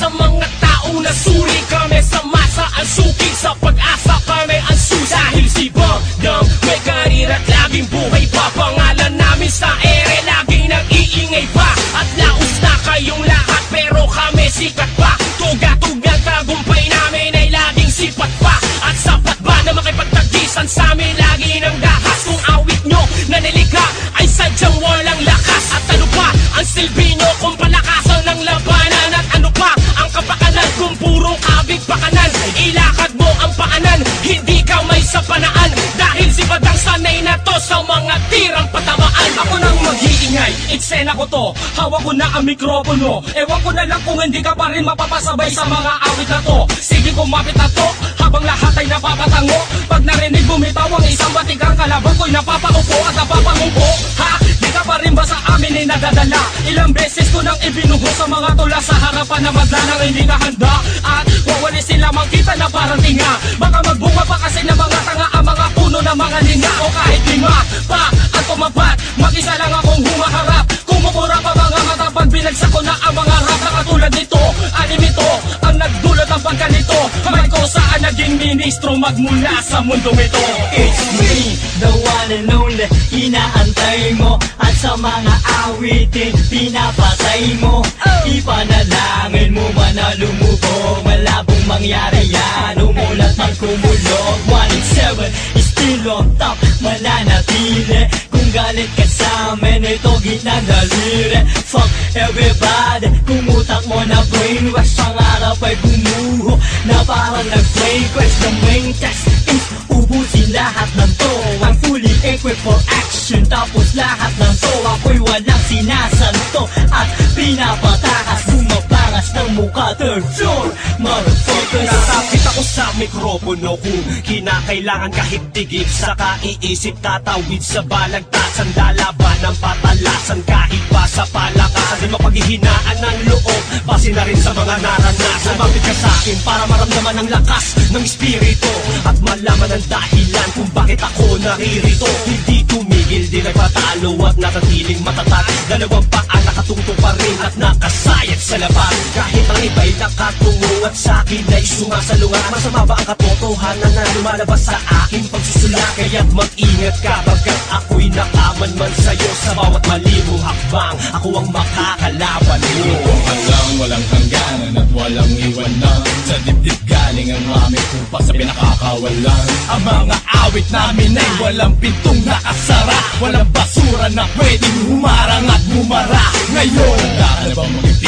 sa mga taong nasuri kami sa masa, ang suki sa pag-asa kami ang susi. Dahil si Bandang may karir at laging buhay pa, pangalan namin sa ere laging nag-iingay pa. At laos na kayong lahat pero kami sikat pa, tuga-tugang tagumpay namin ay laging sipat pa. At sapat ba na makipagtagisan sa amin lagi ng dahas? Kung awit nyo na nilikha ay sadyang walang lakas. At ano pa ang silbi nyo kung palakasan ng labanan? At ano pa ang kapakanan kung purong kabig pakanan? Ilakad mo ang paanan, hindi ka may sa panaan. Dahil si Bandang sanay na to sa mga tirang patamaan. Ako nang mag-iingay, eksena ko to, hawak ko na ang mikropono. Ewan ko na lang kung hindi ka pa rin mapapasabay sa mga awit na to. Sige kumapit na to, habang lahat ay napapatango. Pag narinig bumitaw ang isang batikang kalaban ko'y napapaupo at napapangumpo. Ha? Di ka pa rin ba sa amin ay nadadala? Ilang beses ko nang ibinuho sa mga tula sa harapan na madlanang hindi ka handa. At wawali sila makita na parang tinga. Baka magbunga pa kasi ng mga tanga ang mga puno ng mga linga. O kahit lima pa at tumapat, mag-isa lang akong humaharap. Kumukura pa mga mata pag binagsak ko na ang mga rap na katulad nito. Animito ang nagdulot ng pagkalito. May ko saan naging ministro magmula sa mundong ito. It's me, the one and only, inaantay mo. At sa mga awitin, pinapatay mo. Ipanalangin mo man na lumubog, malabong mangyari yan, umulat man kumulog. 187 is still on top, mananatili. Kung galit ka sa amin, ito gitnang daliri. Fuck everybody, kung utak mo na brainwash, pangarap ay bumuho na parang nag-play quest. The main test is ubusin lahat ng to. I'm fully equipped for action, tapos lahat ng to ako'y walang sinasanto at pinapatakas, bumabangas ng mukha. Third floor, motherfuckers. Natapit ako sa mikropono kung kinakailangan kahit tigip sa kaiisip, tatawid sa balagtasan, lalaban ng patalasan kahit pa sa palakasan. Di mapaghihinaan ng loob, base na rin sa mga naranasan. Lumapit ka sa akin para maramdaman ang lakas ng espiritu at malaman ang dahilan kung bakit ako naririto. Hindi tumigil, di nagpatalo at natatiling matatag. Dalawang paa nakatungtong pa rin at nakasayat sa laban. Kahit ang iba'y nakatungo at sa akin ay sumasalungat. Masama ba ang katotohanan na lumalabas sa aking pagsusula? Kaya't mag-ingat ka bagkat ako'y nakamanman sa'yo. Sa bawat mali mong hakbang, ako ang makakalaban mo. Alam, walang hangganan at walang iwanan. Sa dibdib galing ang aming kupa sa pinakakawalan. Ang mga awit namin ay walang pintong nakasara. Walang basura na pwedeng humarang at bumara. Ngayon, handa ka na ba maging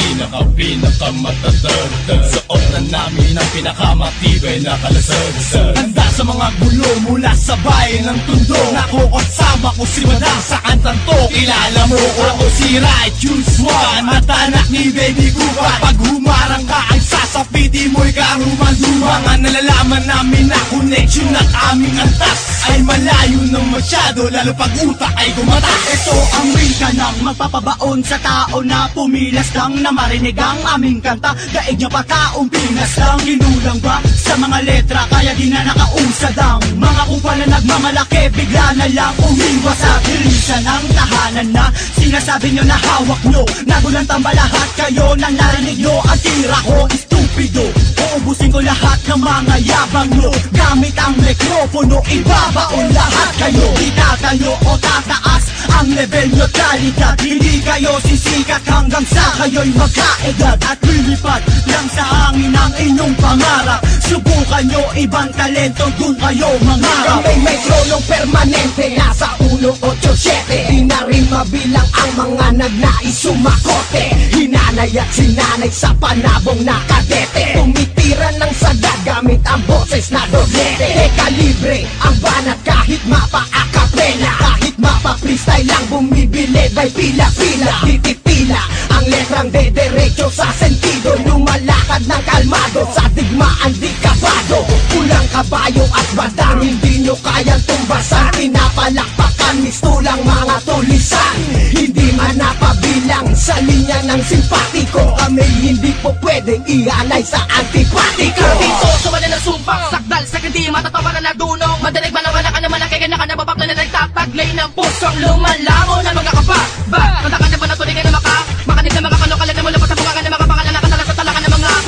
pinakamatatag? Suot na namin ang pinakamatibay na kalasag. Handa sa mga gulo mula sa bayan ng Tondo. Nakukot sama ko si Bandang sa kantang to. Kilala mo ako si Righteous One at anak ni Baby Gubat. Pag humarang ka ay sasapiti mo'y karuman-duman. Mga nalalaman namin na connection at aming antas ay malayo na masyado, lalo pag utak ay gumatas. Ito ang wika ng magpapabaon sa tao na pumilas lang na marinig ang aming kanta. Daig niya pa taong Pinas lang, kinulang ba sa mga letra kaya di na nakausad ang mga kupal na nagmamalaki. Bigla na lang umiwas sa dirisan ng tahanan na sinasabi nyo na hawak nyo. Nagulantang ba lahat kayo nang narinig nyo ang tira ko? Stupido, uubusin ko lahat ng mga yabang nyo. Gamit ang mikropono, ibabaon lahat kayo. Itatayo o tataas ang level nyo talidad. Hindi kayo sisikat hanggang sa kayo'y magkaedad. At lilipad lang sa hangin ang inyong pangarap. Subukan nyo ibang talento, dun kayo mangarap. May tronong permanente, nasa 187. Di na rin mabilang ang mga nagnais sumakote. Hinanay at sinanay sa panabong na kadete. Tumitira ng sagad gamit ang boses na doblete. Kalibre ang banat kahit mapa-akapela. Kahit mapa-freestyle lang bumibili by pila-pila. Titipila ang letrang dederecho sa sentido. Lumalakad ng kalmado sa digmaan di kabado. Kulang kabayo at Bandang hindi nyo kayang tumbasan. Pinapalakpakan mistulang mga tulisan. Hindi man napabilang sa linya ng simpatiko. Kami hindi po pwedeng ihanay sa antipatiko. Dito sa madalang sumpang sakdal sa hindi matatawaran na dunong. Madalig malawala ka na malaki ka na ka na babak na nagtataglay ng pusong lumalango na mga kapaba. Manda ka na ba na tuloy ka na makanig na mga kalokalan na mula pa sa bunga ka na mga pangalan na katala sa talakan ng mga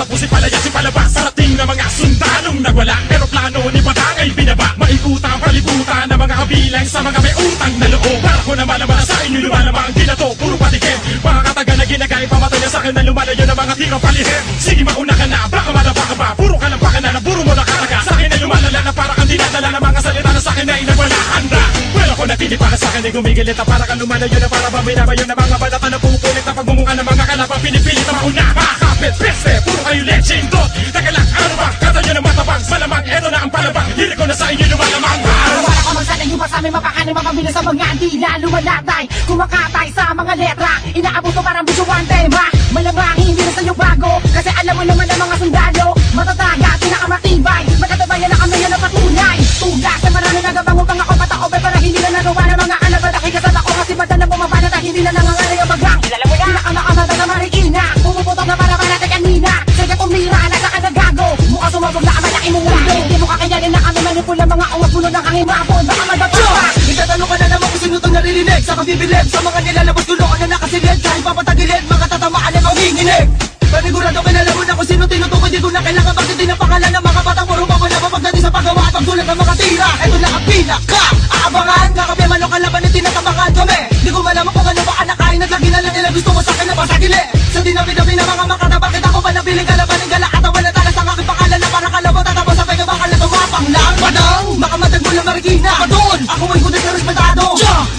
Tatapusin palayasin palabas sa rating ng mga sundalong nagwala. Pero plano ni Badang ay binaba. Maikutan palibutan ng mga kabilang sa mga may utang na loob. Para ko na malaman sa inyo lumalamang ginato. Puro patikin, mga kataga na ginagay. Pamatay na sa akin na lumalayo ng mga tirang palihim. Sige mauna ka na, baka madapa ka ba? Puro ka lang baka na, naburo mo na kataga. Sa akin ay lumalala na para kang dinadala ng mga salita na sa akin ay nagwala handa. Well ako natili para sa akin ay gumigilit na para kang lumalayo na para baminabayo na mga balata na pupulit na pagmumukha ng mga kalapang pinipilit na mauna. Makakapit, peste, puro kayo legend. Teka lang, ano ba? Kata nyo ng matabang, malamang, eto na ang palabang. Hindi ko na sa inyo lumalamang. Wala ka magsanay yung pasamin, mapakanin, mapabilis sa mga di na lumalatay. Kumakatay sa mga letra, inaabot ko parang busuan tema. Malamang hindi na sa'yo bago, kasi alam mo naman ang mga sundalo. Matataga, pinakamatibay, magkatabayan na kami yan na patunay. Tugas na marami nagabangutang ako pataobe para hindi na nagawa ng mga anak. Malaki kasat ako kasi badan na bumabana na hindi na nangangalay ang bagang. Pinakamakamaga na marikina, pumuputok na para natin kanina. Sige pumira na sa kadagago, mukha sumabog na kamalaki mong mundo. Hindi mo kakayanin na kami manipula mga uwag puno ng hangin mapon. Baka magbabawa. Itatanong ka na naman kung sino itong naririnig sa kabibilib sa mga nilalabas guloan na nakasilid. Kahit papatagilid, mga tatamaan ay manginginig. Panigurado kinala mo na kung sino tinutukoy. Di ko na kailangan bakit tinapangalan ng mga batang puro mapalaba pagdating sa paggawa at pagsulat ng mga tira. Ito na ang pinaka aabangan, kakabi man o kalaban na tinatabangan kami. Di ko malaman kung ano ba anakain at lagi na lang nila gusto mo sa akin na pasagili. Sa dinabi-dabi na mga makata, bakit ako pa nabiling kalaban ng gala at wala talas ang aking pangalan na para kalabot at tapos sa pega bakal na tumapang lang. Badang, makamatag mo lang marikina. Ako doon, ako ay kudas na respetado.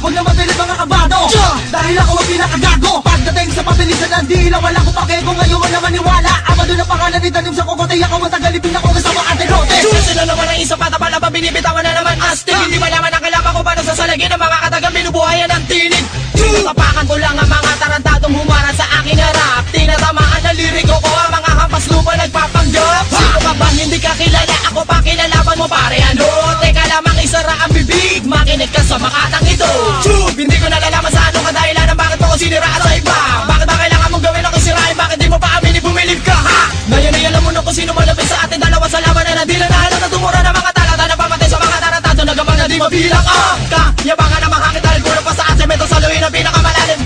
Huwag na mabilis mga kabado, dahil ako ang pinakagago. Pagdating sa pabilisan ng dila, wala ko pake kung ngayon mo na maniwala. Ama doon ang pangalan ni Danim sa kukote, ako ang tagalipin ako kasama ate Rote. Kasi na naman ang isa pata pala pa binibitawan na naman astig. Hindi malaman ang kalaban ko paano sasalagin ng mga katagang binubuhayan ng tinig. Tapakan ko lang ang mga tarantadong humarang sa aking harap. Tinatamaan na liriko ko ang mga hampas lupa nagpapanggap. Sino ka ba hindi ka kilala? Ako pa kilalaban mo pare ano? Teka lamang isara ang bibig, makinig ka sa makatang ito. Hindi ko nalalaman sa ano kadahilan ng bakit mo ko siniraan sa iba. Bakit ba kailangan mong gawin ako sirain? Bakit di mo pa aminin bumilib ka ha? Ngayon ay alam mo na kung sino malapit sa atin. Dalawa sa laban na nandila na halos na tumura ng mga talata na pamatay sa mga tarantado. Nagamang na di mabilang kayabangan na mahangit dahil gulo pa sa asimento sa luhin ang pinakamalalim.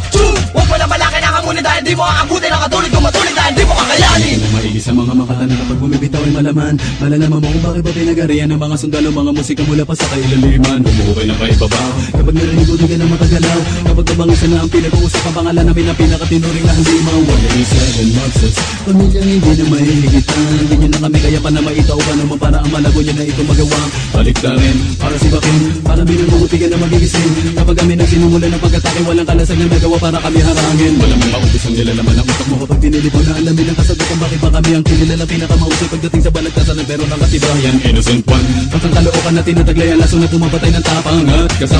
Huwag mo na malaki na hangunin dahil di mo aabutin ang katulid kung matuloy dahil di mo kakayanin. Maigi sa mga makata na kapag bumibitaw ay malaman. Malalaman mo kung bakit ba pinagarihan ng mga sundalo. Mga musika mula pa sa kailaliman. Bumuhukay na paibabaw kapag narinig ko di ka na matagalaw. Kapag kabangisa na ang pinag-uusap ang pangalan namin ang pinakatinuring na hindi mawala. Seven months pamilyang hindi na mahihigitan. Hindi nyo na kami kaya pa na maitaw pa naman para ang malago nyo na ito magawa. Balik na rin para si Bakin, para binubutigan na magigising. Kapag kami nagsinumula ng pagkatake, walang kalasag na nagawa para kami harangin. Walang maubos ang nilalaman ng utak mo kapag tinilipon na alamin ang kasagutan. Bakit ba kami ang kinilala pinakamausay pagdating sa balagtasan ng pero ng katibayan. Innocent one, pagkang kalookan na tinataglay ang laso na pumapatay ng tapang at kasama